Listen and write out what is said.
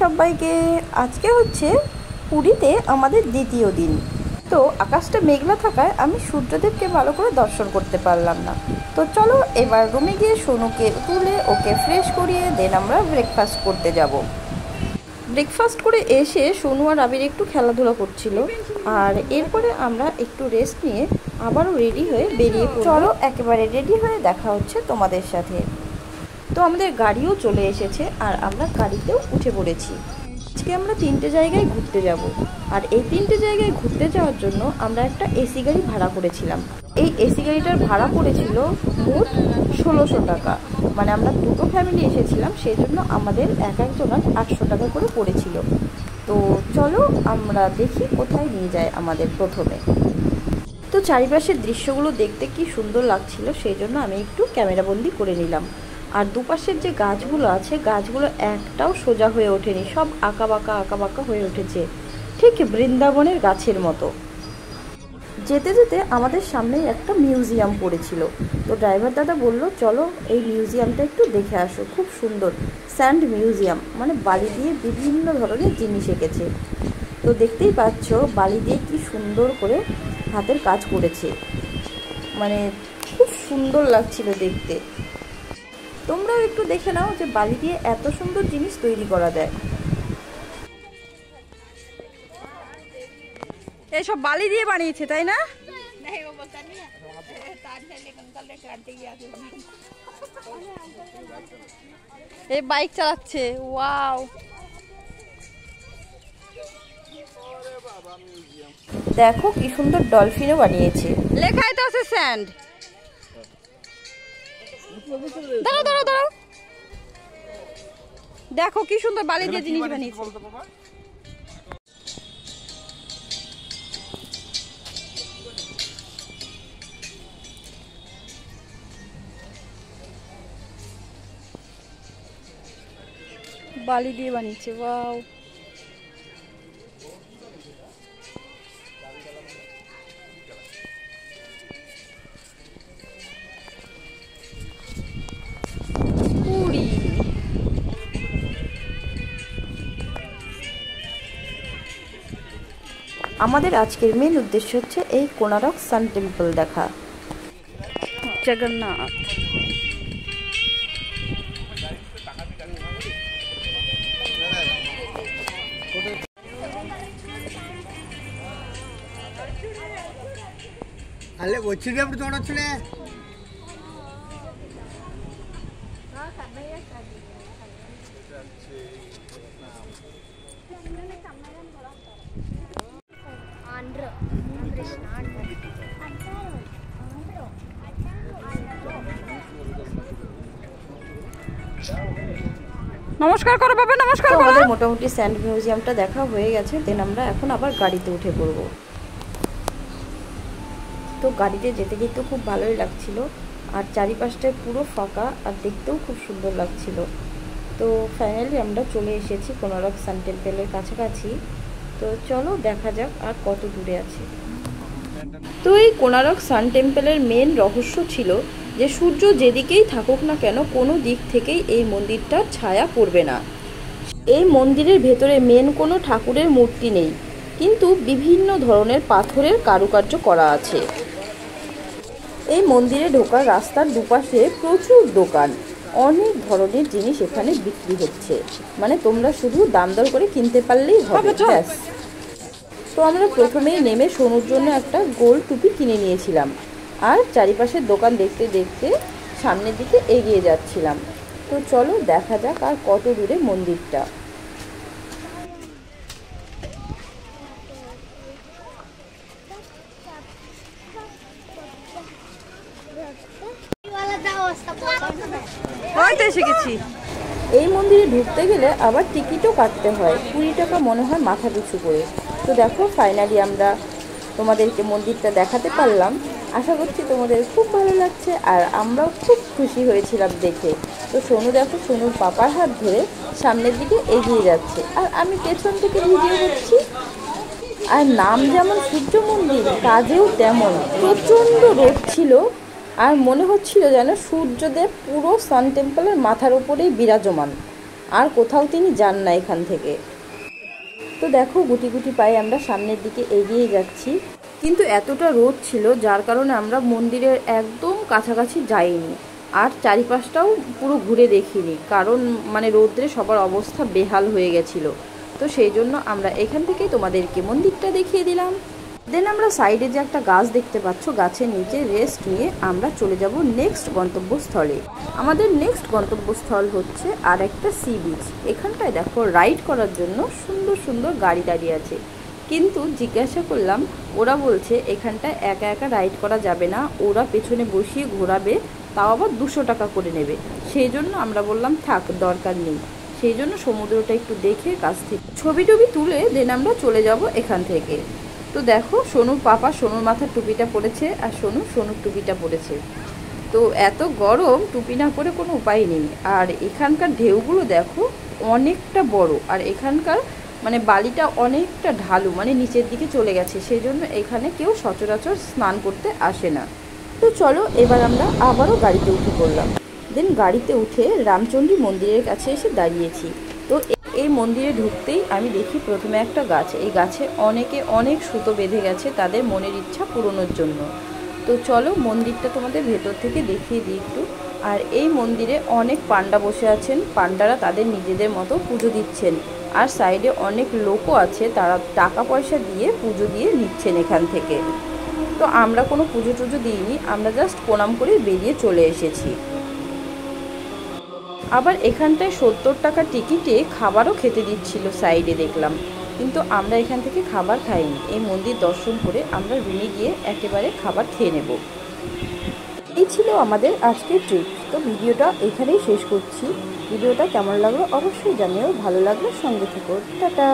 সবাইকে। আজকে হচ্ছে পুরীতে আমাদের দ্বিতীয় দিন। তো আকাশটা মেঘলা থাকায় আমি সূর্যদেবকে ভালো করে দর্শন করতে পারলাম না। তো চলো এবার রুমে গিয়ে সোনুকে তুলে ওকে ফ্রেশ করিয়ে দেন আমরা ব্রেকফাস্ট করতে যাব। ব্রেকফাস্ট করে এসে সোনু আর আবির একটু খেলাধুলা করছিল, আর এরপরে আমরা একটু রেস্ট নিয়ে আবারও রেডি হয়ে বেরিয়ে পড়ব। চলো একেবারে রেডি হয়ে দেখা হচ্ছে তোমাদের সাথে। তো আমাদের গাড়িও চলে এসেছে আর আমরা গাড়িতেও উঠে পড়েছি। আজকে আমরা 3টে জায়গায় ঘুরতে যাব, আর এই 3টে জায়গায় ঘুরতে যাওয়ার জন্য আমরা একটা এসি গাড়ি ভাড়া করেছিলাম। এই এসি গাড়িটার ভাড়া পড়েছিল মোট 1600 টাকা। মানে আমরা দুটো ফ্যামিলি এসেছিলাম, সেই জন্য আমাদের এক একজনের 800 টাকা করে পড়েছিল। তো চলো আমরা দেখি কোথায় নিয়ে যায় আমাদের প্রথমে। তো চারিপাশের দৃশ্যগুলো দেখতে কি সুন্দর লাগছিল, সেই জন্য আমি একটু ক্যামেরাবন্দি করে নিলাম। আর দুপাশের যে গাছগুলো আছে, গাছগুলো একটাও সোজা হয়ে ওঠেনি, সব আঁকা বাঁকা হয়ে উঠেছে, ঠিক বৃন্দাবনের গাছের মতো। যেতে যেতে আমাদের সামনেই একটা মিউজিয়াম পড়েছিল। তো ড্রাইভার দাদা বলল চলো এই মিউজিয়ামটা একটু দেখে আসো, খুব সুন্দর স্যান্ড মিউজিয়াম, মানে বালি দিয়ে বিভিন্ন ধরনের জিনিস এঁকেছে। তো দেখতেই পাচ্ছ বালি দিয়ে কি সুন্দর করে হাতের কাজ করেছে, মানে খুব সুন্দর লাগছিল দেখতে। তোমরাও একটু দেখে নাও যে বালি দিয়ে এত সুন্দর জিনিস তৈরি করা যায়। এসব বালি দিয়ে বানিয়েছে তাই না? এই বাইক চালাচ্ছে, ওয়াও। দেখো কি সুন্দর ডলফিনও বানিয়েছে, লেখাই তো আছে স্যান্ড। দাঁড়াও দাঁড়াও দাঁড়াও, দেখো কি সুন্দর বালি দিয়ে জিনিস বানিয়েছে। বালি দিয়ে বানিয়েছে, ওয়াও। পুরী আমাদের আজকের মেন উদ্দেশ্য হচ্ছে এই কোনারক সান টেম্পল দেখা। জগন্নাথ అల్లే వచ్చినప్పుడు చూడొచ్చులే. নমস্কার করো বাবা, নমস্কার করো। আমাদের মোটামুটি স্যান্ড মিউজিয়ামটা দেখা হয়ে গেছে, দেন আমরা এখন আবার গাড়িতে উঠে পড়বো। তো গাড়িতে যেতে যেতে খুব ভালোই লাগছিল, আর চারিপাশটায় পুরো ফাঁকা, আর দেখতেও খুব সুন্দর লাগছিল। তো ফাইনালি আমরা চলে এসেছি কোনারক সান টেম্পলের কাছাকাছি। তো চলো দেখা যাক আর কত দূরে আছে। তো এই কোনারক সান টেম্পলের মেন রহস্য ছিল যে সূর্য যেদিকেই থাকুক না কেন, কোনো দিক থেকেই এই মন্দিরটার ছায়া পড়বে না। এই মন্দিরের ভেতরে মেন কোনো ঠাকুরের মূর্তি নেই, কিন্তু বিভিন্ন ধরনের পাথরের কারুকার্য করা আছে। এই মন্দিরে ঢোকার রাস্তার দুপাশে প্রচুর দোকান, অনেক ধরনের জিনিস এখানে বিক্রি হচ্ছে, মানে তোমরা শুধু দাম দর করে কিনতে পারলেই হবে, ব্যাস। তো আমরা প্রথমেই নেমে সোনুর জন্য একটা গোল টুপি কিনে নিয়েছিলাম, আর চারিপাশের দোকান দেখতে দেখতে সামনের দিকে এগিয়ে যাচ্ছিলাম। তো চলো দেখা যাক আর কত দূরে মন্দিরটা। এসে গেছি। এই মন্দিরে ঢুকতে গেলে আবার টিকিটও কাটতে হয়, 20 টাকা মনে হয় মাথা পিছু করে। তো দেখো ফাইনালি আমরা তোমাদেরকে মন্দিরটা দেখাতে পারলাম। আশা করছি তোমাদের খুব ভালো লাগছে, আর আমরাও খুব খুশি হয়েছিলাম দেখে। তো সোনু দেখো সোনুর পাপার হাত ধরে সামনের দিকে এগিয়ে যাচ্ছে, আর আমি পেছন থেকে ভিডিও করছি। আর নাম যেমন সূর্য মন্দির, কাজেও তেমন। প্রচণ্ড রোদ ছিল, আর মনে হচ্ছিল যেন সূর্যদেব পুরো সান টেম্পলের মাথার উপরেই বিরাজমান। আর কোথাও তিনি যান না এখান থেকে। তো দেখো গুটি গুটি পায়ে আমরা সামনের দিকে এগিয়ে যাচ্ছি, কিন্তু এতটা রোদ ছিল যার কারণে আমরা মন্দিরের একদম কাছাকাছি যাইনি, আর চারিপাশটাও পুরো ঘুরে দেখিনি, কারণ মানে রোদ্রে সবার অবস্থা বেহাল হয়ে গেছিলো। তো সেই জন্য আমরা এখান থেকেই তোমাদেরকে মন্দিরটা দেখিয়ে দিলাম। দেন আমরা সাইডে যে একটা গাছ দেখতে পাচ্ছ, গাছের নিচে রেস্ট নিয়ে আমরা চলে যাব নেক্সট গন্তব্যস্থলে। আমাদের নেক্সট গন্তব্যস্থল হচ্ছে আর একটা সি বিচ। এখানটায় দেখো রাইড করার জন্য সুন্দর সুন্দর গাড়ি দাঁড়িয়ে আছে, কিন্তু জিজ্ঞাসা করলাম, ওরা বলছে এখানটায় একা একা রাইড করা যাবে না, ওরা পেছনে বসিয়ে ঘোরাবে, তাও আবার 200 টাকা করে নেবে। সেই জন্য আমরা বললাম থাক, দরকার নেই। সেই জন্য সমুদ্রটা একটু দেখে কাছ থেকে ছবি টবি তুলে দেন আমরা চলে যাব এখান থেকে। তো দেখো সোনুর পাপা সোনুর মাথার টুপিটা পরেছে, আর সোনুর টুপিটা পরেছে। তো এত গরম, টুপি না পরে কোনো উপায় নেই। আর এখানকার ঢেউগুলো দেখো অনেকটা বড়, আর এখানকার মানে বালিটা অনেকটা ঢালু, মানে নিচের দিকে চলে গেছে, সেই জন্য এখানে কেউ সচরাচর স্নান করতে আসে না। তো চলো এবার আমরা আবারও গাড়িতে উঠে পড়লাম। দেন গাড়িতে উঠে রামচন্ডী মন্দিরের কাছে এসে দাঁড়িয়েছি। তো এই মন্দিরে ঢুকতেই আমি দেখি প্রথমে একটা গাছ, এই গাছে অনেকে অনেক সুতো বেঁধে গেছে তাদের মনের ইচ্ছা পূরণের জন্য। তো চলো মন্দিরটা তোমাদের ভেতর থেকে দেখিয়ে দিই একটু। আর এই মন্দিরে অনেক পান্ডা বসে আছেন, পান্ডারা তাদের নিজেদের মতো পুজো দিচ্ছেন, আর সাইডে অনেক লোকও আছে, তারা টাকা পয়সা দিয়ে পুজো দিয়ে নিচ্ছেন এখান থেকে। তো আমরা কোনো পুজো টুজো দিইনি, আমরা জাস্ট প্রণাম করে বেরিয়ে চলে এসেছি। আবার এখানটায় 70 টাকা টিকিটে খাবারও খেতে দিচ্ছিল সাইডে দেখলাম, কিন্তু আমরা এখান থেকে খাবার খাইনি। এই মন্দির দর্শন করে আমরা রুমে গিয়ে একেবারে খাবার খেয়ে নেব। এই ছিল আমাদের আজকের ট্রিপ। তো ভিডিওটা এখানেই শেষ করছি। ভিডিওটা কেমন লাগলো অবশ্যই জানিও, ভালো লাগলে সঙ্গে থেকো। টাটা।